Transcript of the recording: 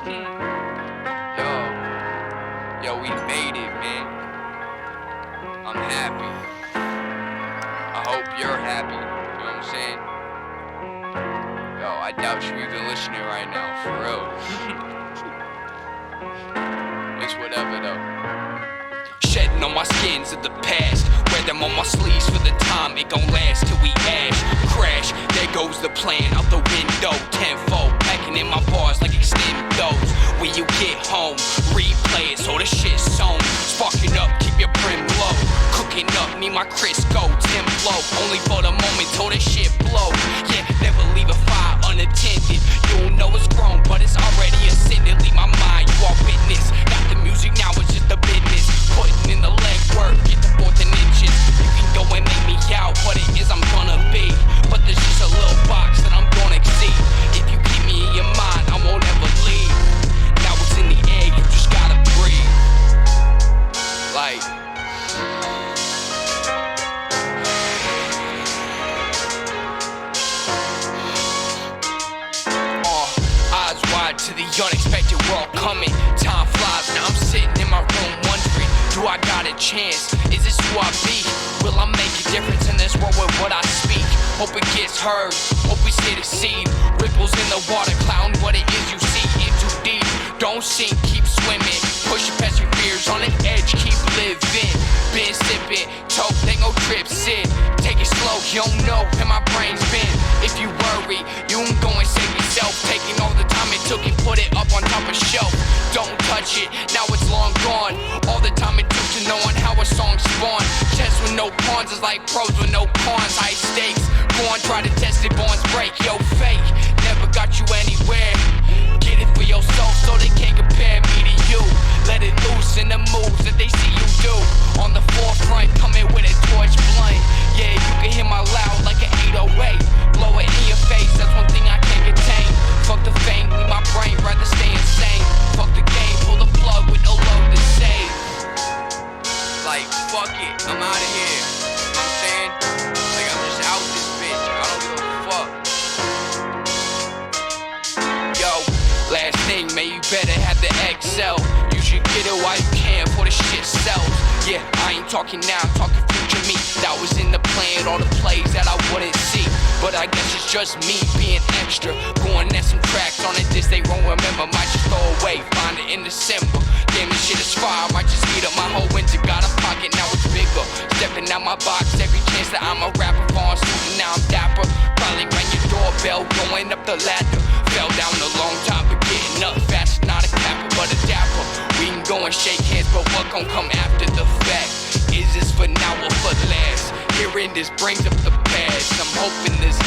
Yo, we made it, man. I'm happy. I hope you're happy. You know what I'm saying? Yo, I doubt you even listening right now, for real. It's whatever though. Shedding on my skins of the past, wear them on my sleeves for the time it gon' last till we ash. Crash, there goes the plan out the window. Tenfold, packing in my bars like extendos. When you get home, replay it so the shit's sewn. Sparking up, keep your brim low. Cooking up, need my Crisco, Templo. Only for the moment till the shit blow. Yeah, never leave a fire unattended. You'll know it's grown, but it's already ascended. Leave my mind, you are witness. Got the music, now it's just the business. Putting in the legwork, get the fourth and inches. You can go and make me out what it is I'm gonna be. But there's just a little box that I'm gonna exceed. If you keep me in your mind, I won't ever leave. Now it's in the air, you just gotta breathe. Like eyes wide to the unexpected world coming. Time flies, now I'm sitting in my room wondering, do I got a chance? Is this who I be? Will I make a difference in this world with what I speak? Hope it gets heard, hope we see the seed. Ripples in the water, clouding what it is you see. In too deep, don't sink, keep swimming. Push past your fears, on the edge, keep living. Been sipping, toke, they gon' trip, sit. Take it slow, you don't know where my brain's been. If you worry, you can go and save yourself. Taking all the time it took and put it up on top of shelf. Don't touch it, now it's long gone. All the time it took to knowing how a song spawned. Chess with no pawns is like pros with no pawns. High stakes, go on, try to test it, bonds break. Yo, fake, never got you anywhere. Get it for yourself so they can't compare me to you. Let it loose in the moves that they see you do. On the forefront, coming with a torch blunt. Yeah, you can hear my loud like an 808. Blow it in your face, that's one thing I can't contain. Fuck the fame, leave my brain, rather stay insane. Fuck the game, pull the plug with no load to save. Like, fuck it, I'm out of here. You know what I'm saying? Like, I'm just out this bitch. I don't give a fuck. Yo, last thing, man, you better have the XL. You should get it while you can before the shit sells. Yeah, I ain't talking now, I'm talking future me. That was in the plan, all the plays that I wouldn't see. But I guess it's just me being extra. Going at some tracks on a disc they won't remember. Might just throw away, find it in December. Damn, this shit is fire, might just eat up my whole winter. Got a pocket, now it's bigger. Stepping out my box, every chance that I'm a rapper. Falling shooting, now I'm dapper. Probably rang your doorbell, going up the ladder. Fell down a long time, but getting up fast. Not a capper, but a dapper. We can go and shake hands, but what gon' come after the fact? Is this for now or for last? Hearing this brings up the past. I'm hoping this